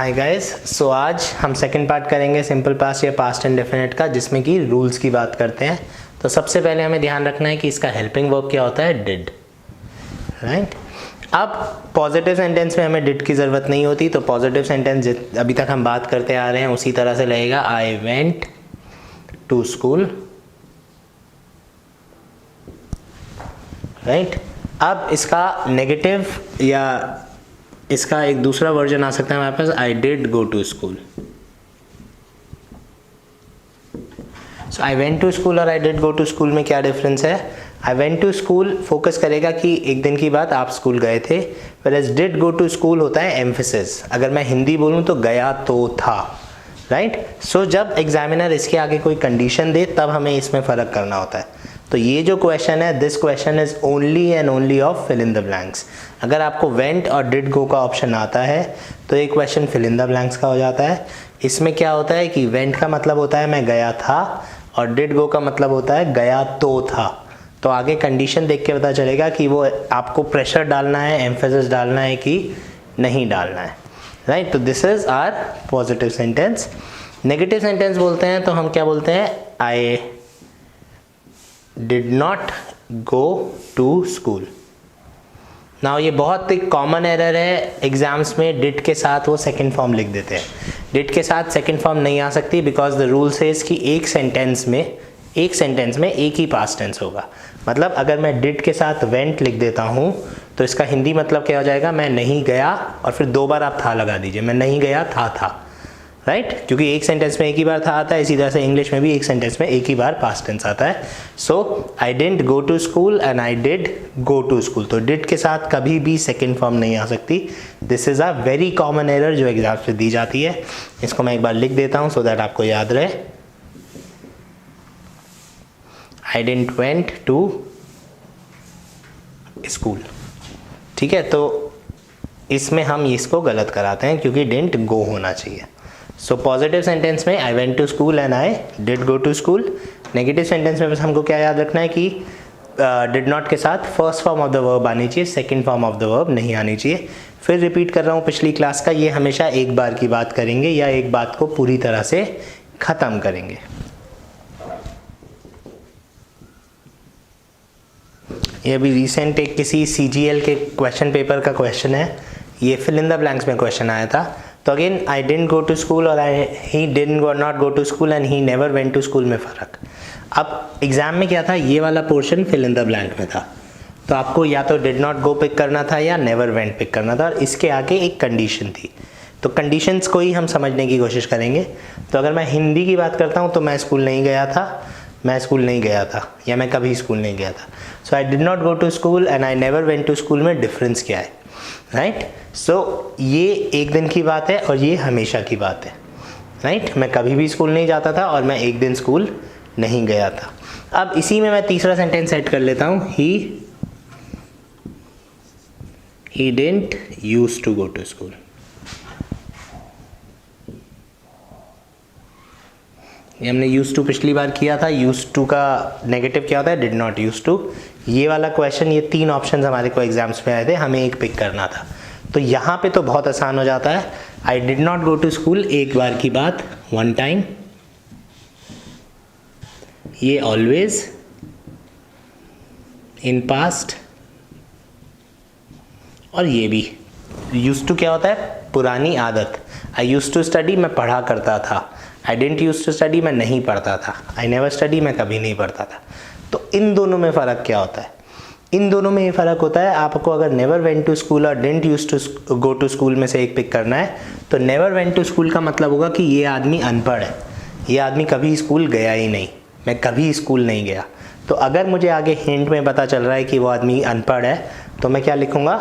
Hi guys, सो आज हम second part करेंगे सिंपल पास्ट या पास्ट इंडेफिनिट का, जिसमें कि रूल्स की बात करते हैं। तो सबसे पहले हमें ध्यान रखना है कि इसका हेल्पिंग वर्ब क्या होता है, डिड, राइट। अब पॉजिटिव सेंटेंस में हमें डिड की ज़रूरत नहीं होती, तो पॉजिटिव सेंटेंस अभी तक हम बात करते आ रहे हैं उसी तरह से लगेगा, I went to school, right. अब इसका नेगेटिव या इसका एक दूसरा वर्जन आ सकता है हमारे पास, I did go to school. So I went to school और I did go to school में क्या डिफरेंस है? I went to school focus करेगा कि एक दिन की बात आप स्कूल गए थे, whereas did go to school होता है एम्फेसिस। अगर मैं हिंदी बोलूँ तो गया तो था, राइट। सो जब एग्जामिनर इसके आगे कोई कंडीशन दे तब हमें इसमें फ़र्क करना होता है। तो ये जो क्वेश्चन है, this question is only and only of fill in the blanks. अगर आपको वेंट और डिड गो का ऑप्शन आता है तो ये question fill in the blanks का हो जाता है। इसमें क्या होता है कि वेंट का मतलब होता है मैं गया था और डिड गो का मतलब होता है गया तो था। तो आगे कंडीशन देख के पता चलेगा कि वो आपको प्रेशर डालना है, एम्फेसिस डालना है कि नहीं डालना है, राइट। तो this is our positive sentence. Negative sentence बोलते हैं तो हम क्या बोलते हैं, I did not go to school. Now ये बहुत ही कॉमन एरर है एग्जाम्स में, डिड के साथ वो सेकंड फॉर्म लिख देते हैं। डिड के साथ सेकंड फॉर्म नहीं आ सकती बिकॉज द रूल सेज कि एक सेंटेंस में एक ही पास्ट टेंस होगा। मतलब अगर मैं डिड के साथ वेंट लिख देता हूँ तो इसका हिंदी मतलब क्या हो जाएगा, मैं नहीं गया, और फिर दो बार आप था लगा दीजिए, मैं नहीं गया था, राइट। क्योंकि एक सेंटेंस में एक ही बार था आता है, इसी तरह से इंग्लिश में भी एक सेंटेंस में एक ही बार पास्ट टेंस आता है। So I didn't go to school and I did go to school. तो डिड के साथ कभी भी सेकंड फॉर्म नहीं आ सकती। This is a very common error जो एग्जाम पे दी जाती है। इसको मैं एक बार लिख देता हूँ सो दैट आपको याद रहे। I didn't went to school, ठीक है। तो इसमें हम इसको गलत कराते हैं क्योंकि डिडंट गो होना चाहिए। सो पॉजिटिव सेंटेंस में I went to school and I did go to school. Negative sentence में बस हमको क्या याद रखना है कि डिड नॉट के साथ first form of the verb आनी चाहिए, second form of the verb नहीं आनी चाहिए। फिर रिपीट कर रहा हूँ पिछली क्लास का, ये हमेशा एक बार की बात करेंगे या एक बात को पूरी तरह से ख़त्म करेंगे। ये अभी रिसेंट एक किसी CGL के क्वेश्चन पेपर का क्वेश्चन है, ये फिल इन द ब्लैंक्स में क्वेश्चन आया था। तो again I didn't go to school और he didn't not go to school and he never went to school में फ़र्क। अब एग्जाम में क्या था, ये वाला portion fill in the blank में था, तो आपको या तो डिड नॉट गो पिक करना था या नेवर वेंट पिक करना था, और इसके आगे एक कंडीशन थी। तो कंडीशंस को ही हम समझने की कोशिश करेंगे। तो अगर मैं हिंदी की बात करता हूँ तो मैं स्कूल नहीं गया था, मैं स्कूल नहीं गया था, या मैं कभी स्कूल नहीं गया था। So I did not go to school and I never went to school में डिफरेंस क्या है, राइट। सो ये एक दिन की बात है और ये हमेशा की बात है, राइट। मैं कभी भी स्कूल नहीं जाता था और मैं एक दिन स्कूल नहीं गया था। अब इसी में मैं तीसरा सेंटेंस ऐड कर लेता हूँ, he didn't used to go to school. ये हमने यूज टू पिछली बार किया था। यूज टू का नेगेटिव क्या होता है, डिड नॉट यूज टू। ये वाला क्वेश्चन, ये तीन ऑप्शंस हमारे को एग्जाम्स में आए थे, हमें एक पिक करना था। तो यहाँ पे तो बहुत आसान हो जाता है। I did not go to school एक बार की बात, वन टाइम। ये ऑलवेज इन पास्ट, और ये भी यूज टू क्या होता है, पुरानी आदत। आई यूज टू स्टडी, मैं पढ़ा करता था। I didn't use to study, मैं नहीं पढ़ता था। आई नेवर स्टडी, मैं कभी नहीं पढ़ता था। तो इन दोनों में फ़र्क क्या होता है? इन दोनों में ये फ़र्क होता है, आपको अगर नेवर वेंट टू स्कूल और didn't use to go to school में से एक पिक करना है, तो नेवर वेंट टू स्कूल का मतलब होगा कि ये आदमी अनपढ़ है, ये आदमी कभी स्कूल गया ही नहीं, मैं कभी स्कूल नहीं गया। तो अगर मुझे आगे हिंट में पता चल रहा है कि वो आदमी अनपढ़ है तो मैं क्या लिखूँगा,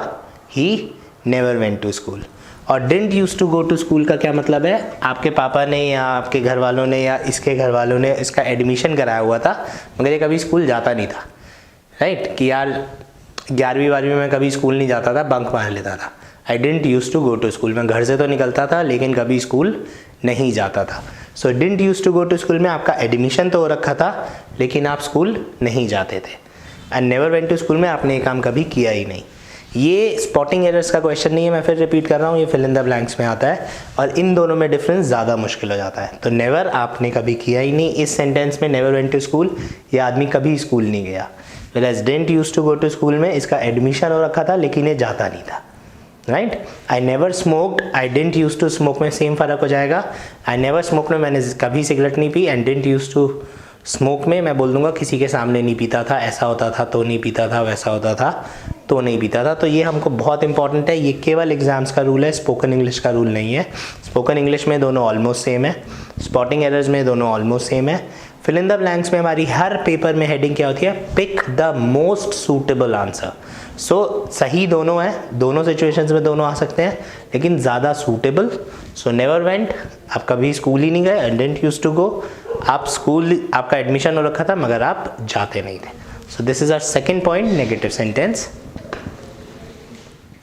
he never went to school. और didn't use to go to school का क्या मतलब है, आपके पापा ने या आपके घर वालों ने या इसके घर वालों ने इसका एडमिशन कराया हुआ था मगर ये कभी स्कूल जाता नहीं था, राइट। कि यार 11वीं 12वीं में कभी स्कूल नहीं जाता था, बंक मार लेता था। I didn't use to go to school, मैं घर से तो निकलता था लेकिन कभी स्कूल नहीं जाता था। So didn't use to go to school में आपका एडमिशन तो हो रखा था लेकिन आप स्कूल नहीं जाते थे। And never went to school में आपने ये काम कभी किया ही नहीं। ये स्पॉटिंग एरर्स का क्वेश्चन नहीं है, मैं फिर रिपीट कर रहा हूँ, ये फिल इन द ब्लैंक्स में आता है और इन दोनों में डिफरेंस ज़्यादा मुश्किल हो जाता है। तो नेवर आपने कभी किया ही नहीं इस सेंटेंस में, नेवर वेंट टू स्कूल, ये आदमी कभी स्कूल नहीं गया। Whereas didn't used to go to school में इसका एडमिशन हो रखा था लेकिन ये जाता नहीं था, right. I never smoked, I didn't use to smoke में सेम फ़र्क हो जाएगा। आई नेवर स्मोक में मैंने कभी सिगरेट नहीं पी, and didn't use to smoke में मैं बोल दूंगा किसी के सामने नहीं पीता था, ऐसा होता था तो नहीं पीता था, वैसा होता था तो नहीं पीता था। तो ये हमको बहुत इंपॉर्टेंट है, ये केवल एग्जाम्स का रूल है, स्पोकन इंग्लिश का रूल नहीं है। स्पोकन इंग्लिश में दोनों ऑलमोस्ट सेम है, स्पॉटिंग एरर्स में दोनों ऑलमोस्ट सेम है। फिल इन द ब्लैंक्स में हमारी हर पेपर में हेडिंग क्या होती है, pick the most suitable answer. So सही दोनों है, दोनों सिचुएशंस में दोनों आ सकते हैं, लेकिन ज़्यादा सूटेबल। सो नेवर वेंट, आप कभी स्कूल ही नहीं गए, and didn't use to go, आप स्कूल, आपका एडमिशन हो रखा था मगर आप जाते नहीं थे। So this is our second point, negative sentence.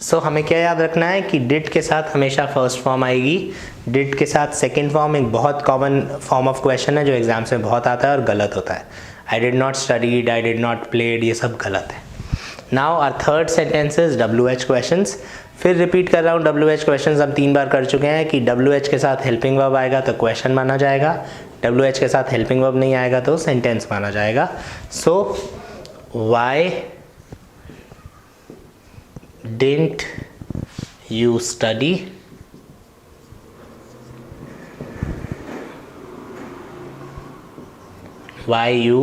So हमें क्या याद रखना है कि डिड के साथ हमेशा फर्स्ट फॉर्म आएगी, डिड के साथ सेकंड फॉर्म एक बहुत कॉमन फॉर्म ऑफ क्वेश्चन है जो एग्जाम्स में बहुत आता है और गलत होता है। I did not studied, I did not played, ये सब गलत है। Now our third sentence is WH questions. फिर रिपीट कर रहा हूँ, WH क्वेश्चंस हम 3 बार कर चुके हैं कि WH के साथ हेल्पिंग वर्ब आएगा तो क्वेश्चन माना जाएगा, WH के साथ हेल्पिंग वर्ब नहीं आएगा तो सेंटेंस माना जाएगा। सो Y didn't you study? Why you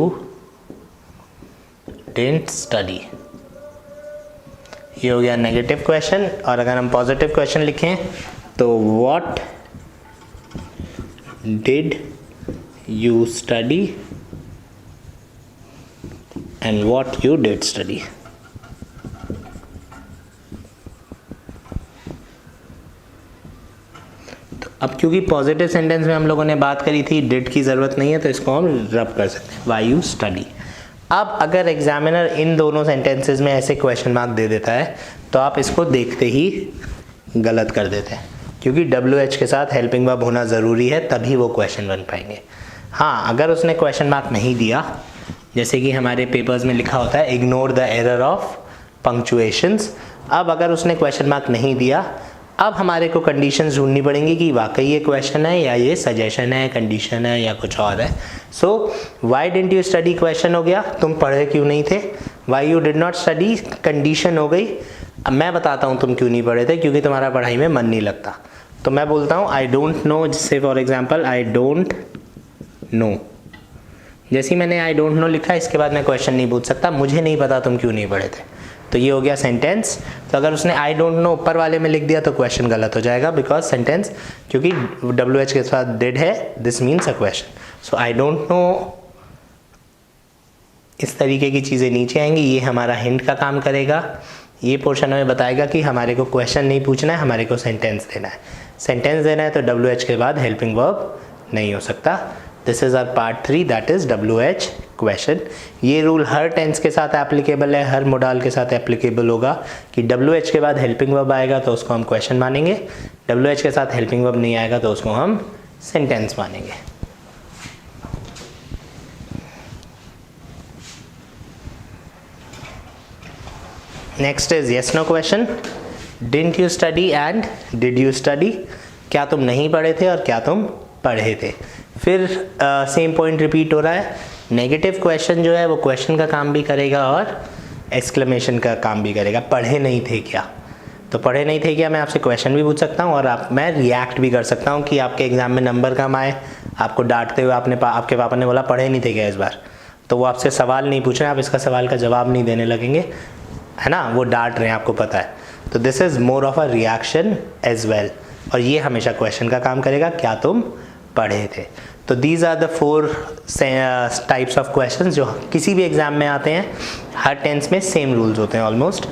didn't study? ये हो गया नेगेटिव क्वेश्चन। और अगर हम पॉजिटिव क्वेश्चन लिखें तो what did you study and what you did study? अब क्योंकि पॉजिटिव सेंटेंस में हम लोगों ने बात करी थी, डिड की ज़रूरत नहीं है तो इसको हम रब कर सकते हैं, वाई यू स्टडी। अब अगर एग्जामिनर इन दोनों सेंटेंसेस में ऐसे क्वेश्चन मार्क दे देता है तो आप इसको देखते ही गलत कर देते हैं, क्योंकि WH के साथ हेल्पिंग वर्ब होना ज़रूरी है, तभी वो क्वेश्चन बन पाएंगे। हाँ, अगर उसने क्वेश्चन मार्क नहीं दिया, जैसे कि हमारे पेपर्स में लिखा होता है ignore the error of punctuations, अब अगर उसने क्वेश्चन मार्क नहीं दिया, अब हमारे को कंडीशंस ढूंढनी पड़ेंगी कि वाकई ये क्वेश्चन है या ये सजेशन है, कंडीशन है या कुछ और है। So why didn't you study question हो गया, तुम पढ़े क्यों नहीं थे। Why you did not study condition हो गई, अब मैं बताता हूँ तुम क्यों नहीं पढ़े थे, क्योंकि तुम्हारा पढ़ाई में मन नहीं लगता। तो मैं बोलता हूँ आई डोंट नो, जैसे for example I don't know, जैसे ही मैंने आई डोंट नो लिखा इसके बाद मैं क्वेश्चन नहीं पूछ सकता, मुझे नहीं पता तुम क्यों नहीं पढ़े थे। तो ये हो गया सेंटेंस। तो अगर उसने आई डोंट नो ऊपर वाले में लिख दिया तो क्वेश्चन गलत हो जाएगा, बिकॉज सेंटेंस, क्योंकि WH के साथ डिड है, this means a question. So I don't know, इस तरीके की चीज़ें नीचे आएंगी, ये हमारा हिंट का काम करेगा। ये पोर्शन हमें बताएगा कि हमारे को क्वेश्चन नहीं पूछना है, हमारे को सेंटेंस देना है। सेंटेंस देना है तो WH के बाद हेल्पिंग वर्ब नहीं हो सकता। This is our part 3, that is WH question. ये रूल हर टेंस के साथ एप्लीकेबल है, हर मोडाल के साथ एप्लीकेबल होगा कि WH के बाद हेल्पिंग वर्ब आएगा तो उसको हम क्वेश्चन मानेंगे, WH के साथ हेल्पिंग वर्ब नहीं आएगा तो उसको हम सेंटेंस मानेंगे। Next is yes no question. Didn't you study and did you study, क्या तुम नहीं पढ़े थे और क्या तुम पढ़े थे। फिर सेम पॉइंट रिपीट हो रहा है। नेगेटिव क्वेश्चन जो है वो क्वेश्चन का काम भी करेगा और एक्सक्लेमेशन का काम भी करेगा। पढ़े नहीं थे क्या, तो पढ़े नहीं थे क्या मैं आपसे क्वेश्चन भी पूछ सकता हूँ और मैं रिएक्ट भी कर सकता हूँ कि आपके एग्जाम में नंबर कम आए, आपको डांटते हुए आपके पापा ने बोला पढ़े नहीं थे क्या इस बार, तो वो आपसे सवाल नहीं पूछ रहे हैं, आप इसका सवाल का जवाब नहीं देने लगेंगे, है ना, वो डांट रहे हैं, आपको पता है। तो this is more of a reaction as well, और ये हमेशा क्वेश्चन का काम करेगा, क्या तुम पढ़े थे। तो these are the 4 types of question जो किसी भी एग्जाम में आते हैं। हर टेंस में सेम रूल्स होते हैं almost.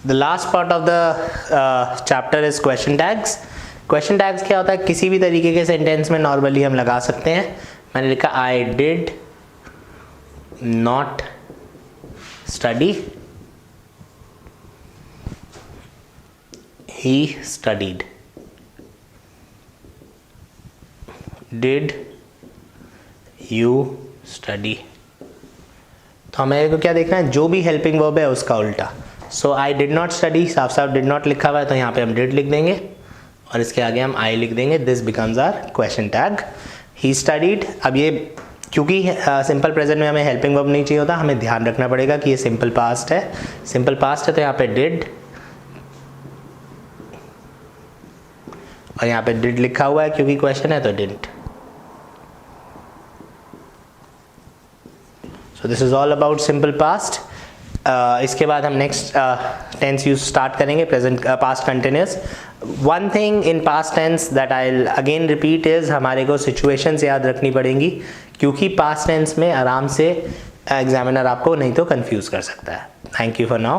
The last part of the chapter is question tags. Question tags क्या होता है, किसी भी तरीके के सेंटेंस में नॉर्मली हम लगा सकते हैं। मैंने लिखा आई did not study, he studied, did you study। तो हमें को क्या देखना है, जो भी हेल्पिंग वर्ब है उसका उल्टा। सो आई डिड नॉट स्टडी, साफ साफ डिड नॉट लिखा हुआ है तो यहाँ पे हम डिड लिख देंगे और इसके आगे हम आई लिख देंगे. This becomes our question tag. He studied. अब ये क्योंकि सिंपल प्रेजेंट में हमें हेल्पिंग वर्ब नहीं चाहिए होता, हमें ध्यान रखना पड़ेगा कि ये सिंपल पास्ट है. सिंपल पास्ट है तो यहाँ पे डिड और यहाँ पे डिड लिखा हुआ है क्योंकि क्वेश्चन है तो didn't. So this is all about simple past. इसके बाद हम नेक्स्ट टेंस यूज स्टार्ट करेंगे, present past continuous. One thing in past tense that I will again repeat is हमारे को सिचुएशंस याद रखनी पड़ेंगी क्योंकि पास्ट टेंस में आराम से एग्जामिनर आपको नहीं तो कंफ्यूज कर सकता है. Thank you for now.